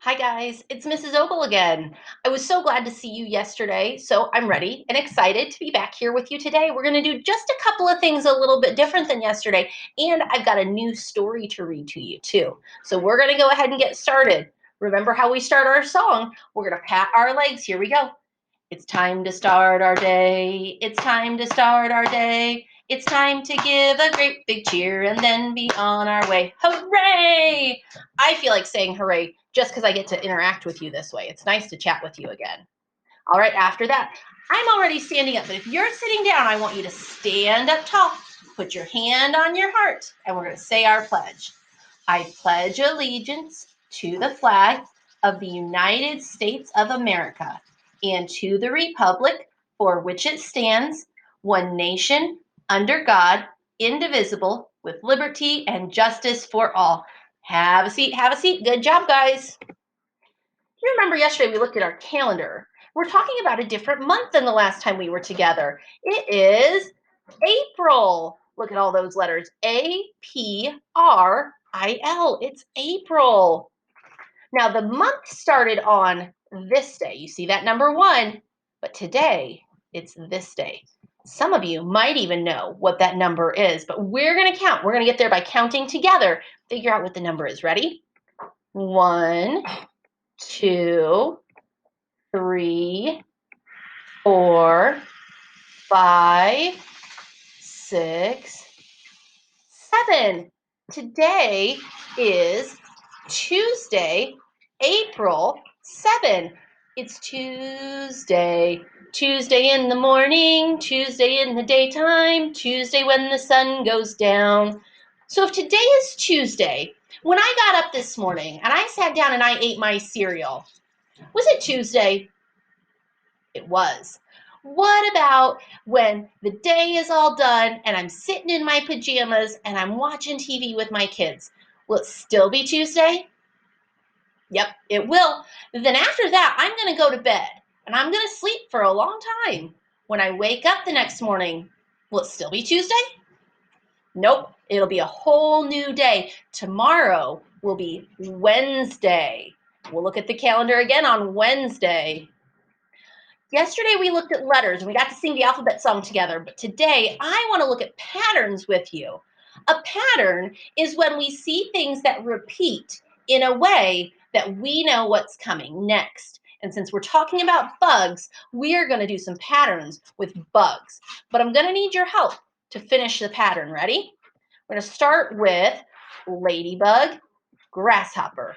Hi guys, it's Mrs. Ogle again. I was so glad to see you yesterday, so I'm ready and excited to be back here with you today. We're going to do just a couple of things a little bit different than yesterday, and I've got a new story to read to you too. So we're going to go ahead and get started. Remember how we start our song? We're going to pat our legs. Here we go. It's time to start our day. It's time to start our day. It's time to give a great big cheer and then be on our way. Hooray! I feel like saying hooray just because I get to interact with you this way. It's nice to chat with you again. All right, after that, I'm already standing up, but if you're sitting down, I want you to stand up tall. Put your hand on your heart, and we're going to say our pledge. I pledge allegiance to the flag of the United States of America and to the republic for which it stands, one nation, under God, indivisible, with liberty and justice for all. Have a seat, have a seat. Good job, guys. You remember yesterday we looked at our calendar. We're talking about a different month than the last time we were together. It is April. Look at all those letters. April. It's April. Now, the month started on this day. You see that number 1, but today it's this day. Some of you might even know what that number is, but we're going to count. We're going to get there by counting together. Figure out what the number is. Ready? 1, 2, 3, 4, 5, 6, 7. Today is Tuesday, April 7. It's Tuesday. Tuesday in the morning, Tuesday in the daytime, Tuesday when the sun goes down. So if today is Tuesday, when I got up this morning and I sat down and I ate my cereal, was it Tuesday? It was. What about when the day is all done and I'm sitting in my pajamas and I'm watching TV with my kids? Will it still be Tuesday? Yep, it will. Then after that, I'm going to go to bed and I'm going to sleep for a long time. When I wake up the next morning, will it still be Tuesday? Nope, it'll be a whole new day. Tomorrow will be Wednesday. We'll look at the calendar again on Wednesday. Yesterday we looked at letters and we got to sing the alphabet song together, but today I want to look at patterns with you. A pattern is when we see things that repeat in a way that we know what's coming next. And since we're talking about bugs, we are going to do some patterns with bugs. But I'm going to need your help to finish the pattern. Ready? We're going to start with ladybug, grasshopper,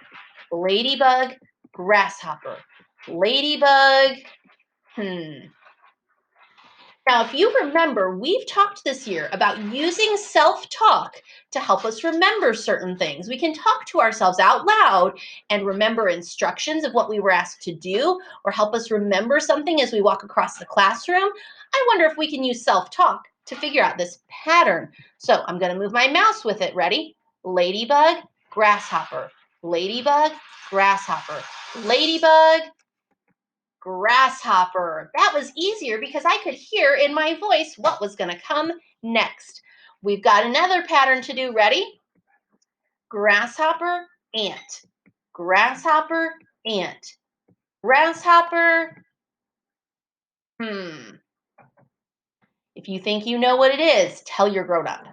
ladybug, grasshopper, ladybug. Now, if you remember, we've talked this year about using self-talk to help us remember certain things. We can talk to ourselves out loud and remember instructions of what we were asked to do or help us remember something as we walk across the classroom. I wonder if we can use self-talk to figure out this pattern. So I'm going to move my mouse with it. Ready? Ladybug, grasshopper, ladybug, grasshopper, ladybug, grasshopper. That was easier because I could hear in my voice what was going to come next. We've got another pattern to do. Ready? Grasshopper, ant. Grasshopper, ant. Grasshopper. If you think you know what it is, tell your grown up.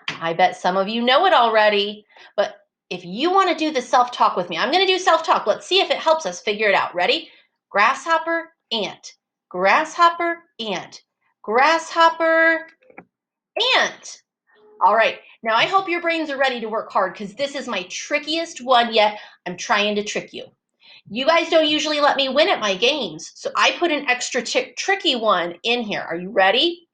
I bet some of you know it already, but if you want to do the self-talk with me, I'm going to do self-talk. Let's see if it helps us figure it out. Ready? Grasshopper, ant. Grasshopper, ant. Grasshopper, ant. All right. Now, I hope your brains are ready to work hard because this is my trickiest one yet. I'm trying to trick you. You guys don't usually let me win at my games, so I put an extra tricky one in here. Are you ready?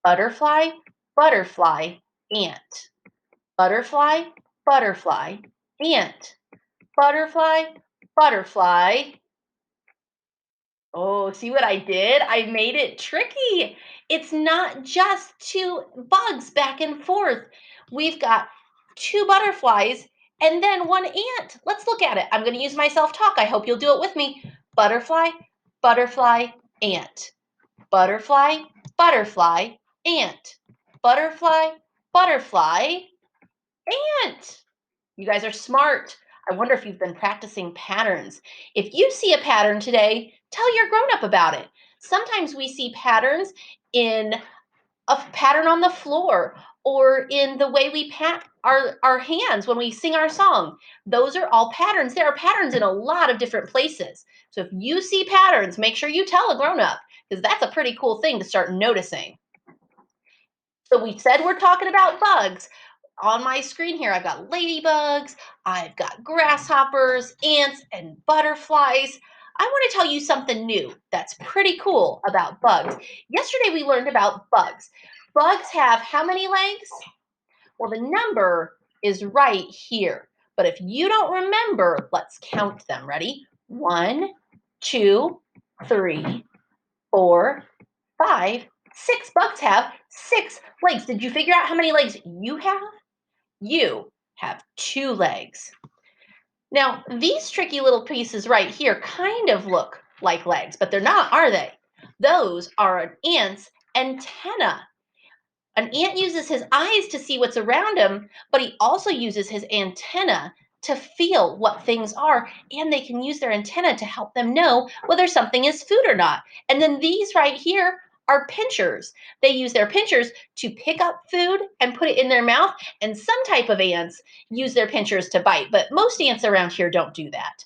Butterfly, butterfly, ant. Butterfly, butterfly, ant. Butterfly, butterfly. Oh, see what I did? I made it tricky. It's not just two bugs back and forth. We've got two butterflies and then one ant. Let's look at it. I'm going to use my self-talk. I hope you'll do it with me. Butterfly, butterfly, ant. Butterfly, butterfly, ant. Butterfly, butterfly, ant. You guys are smart. I wonder if you've been practicing patterns. If you see a pattern today, tell your grown up about it. Sometimes we see patterns in a pattern on the floor or in the way we pat our hands when we sing our song. Those are all patterns. There are patterns in a lot of different places. So if you see patterns, make sure you tell a grown up because that's a pretty cool thing to start noticing. So we said we're talking about bugs. On my screen here, I've got ladybugs, I've got grasshoppers, ants, and butterflies. I want to tell you something new that's pretty cool about bugs. Yesterday, we learned about bugs. Bugs have how many legs? Well, the number is right here. But if you don't remember, let's count them. Ready? 1, 2, 3, 4, 5, 6. Bugs have 6 legs. Did you figure out how many legs you have? You have 2 legs. Now, these tricky little pieces right here kind of look like legs, but they're not, are they? Those are an ant's antenna. An ant uses his eyes to see what's around him, but he also uses his antenna to feel what things are, and they can use their antenna to help them know whether something is food or not. And then these right here are pinchers. They use their pinchers to pick up food and put it in their mouth, and some type of ants use their pinchers to bite, but most ants around here don't do that.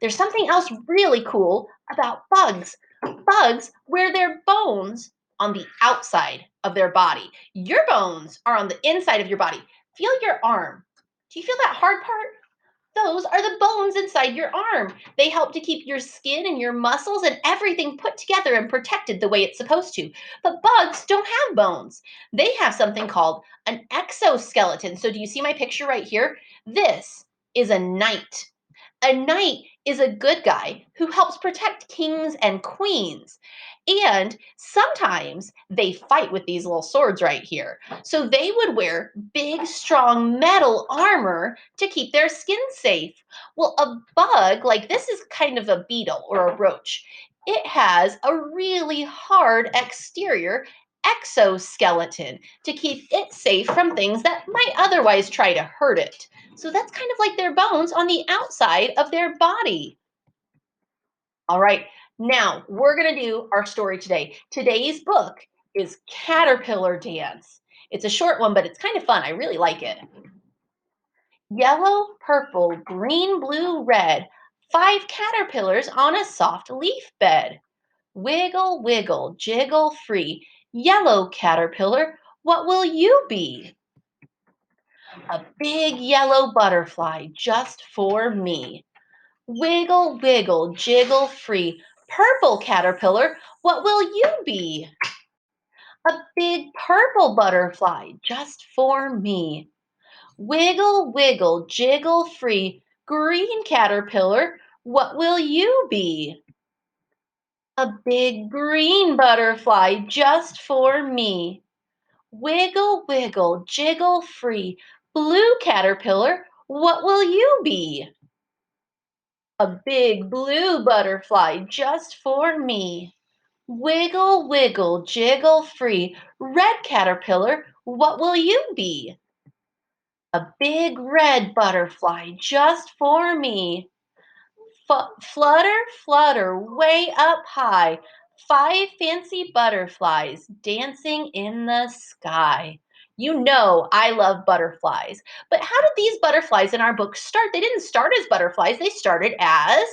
There's something else really cool about bugs. Bugs wear their bones on the outside of their body. Your bones are on the inside of your body. Feel your arm. Do you feel that hard part? Those are the bones inside your arm. They help to keep your skin and your muscles and everything put together and protected the way it's supposed to. But bugs don't have bones. They have something called an exoskeleton. So, do you see my picture right here? This is a knight. A knight is a good guy who helps protect kings and queens. And sometimes they fight with these little swords right here. So they would wear big, strong metal armor to keep their skin safe. Well, a bug, like this is kind of a beetle or a roach, it has a really hard exterior exoskeleton to keep it safe from things that might otherwise try to hurt it. So that's kind of like their bones on the outside of their body. All right, now we're going to do our story today. Today's book is Caterpillar Dance. It's a short one, but it's kind of fun. I really like it. Yellow, purple, green, blue, red. 5 caterpillars on a soft leaf bed. Wiggle, wiggle, jiggle free. Yellow caterpillar, what will you be? A big yellow butterfly just for me. Wiggle, wiggle, jiggle free. Purple caterpillar, what will you be? A big purple butterfly just for me. Wiggle, wiggle, jiggle free. Green caterpillar, what will you be? A big green butterfly just for me. Wiggle, wiggle, jiggle free. Blue caterpillar, what will you be? A big blue butterfly just for me. Wiggle, wiggle, jiggle free. Red caterpillar, what will you be? A big red butterfly just for me. Flutter, flutter, way up high. 5 fancy butterflies dancing in the sky. You know I love butterflies. But how did these butterflies in our book start? They didn't start as butterflies, they started as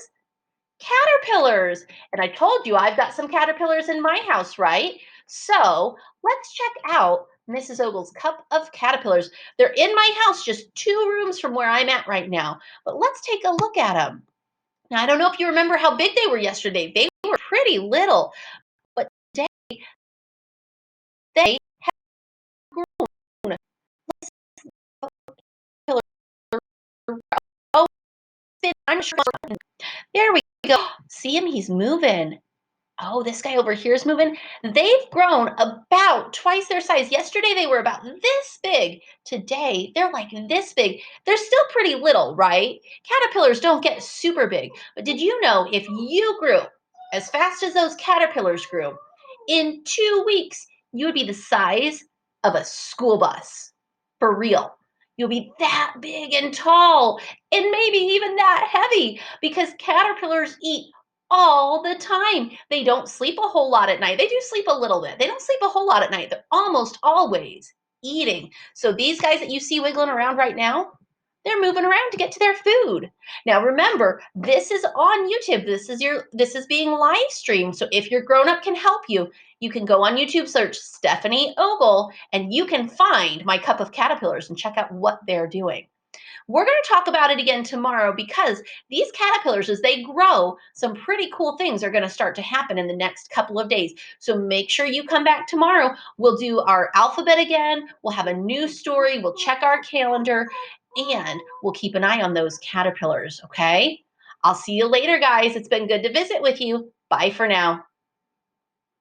caterpillars. And I told you I've got some caterpillars in my house, right? So let's check out Mrs. Ogle's cup of caterpillars. They're in my house, just 2 rooms from where I'm at right now. But let's take a look at them. Now, I don't know if you remember how big they were yesterday. They were pretty little, but today they have grown. Oh, I'm sure. There we go. See him? He's moving. Oh, this guy over here is moving. They've grown about twice their size. Yesterday, they were about this big. Today, they're like this big. They're still pretty little, right? Caterpillars don't get super big. But did you know if you grew as fast as those caterpillars grew, in 2 weeks, you would be the size of a school bus? For real. you'll be that big and tall and maybe even that heavy because caterpillars eat all the time. They don't sleep a whole lot at night. They do sleep a little bit. They don't sleep a whole lot at night. They're almost always eating. So these guys that you see wiggling around right now, they're moving around to get to their food. Now remember, this is on YouTube. This is being live streamed. So if your grown-up can help you can go on YouTube, search Stephanie Ogle, and you can find my cup of caterpillars and check out what they're doing. We're going to talk about it again tomorrow because these caterpillars, as they grow, some pretty cool things are going to start to happen in the next couple of days. So make sure you come back tomorrow. We'll do our alphabet again. We'll have a new story. We'll check our calendar and we'll keep an eye on those caterpillars, okay? I'll see you later, guys. It's been good to visit with you. Bye for now.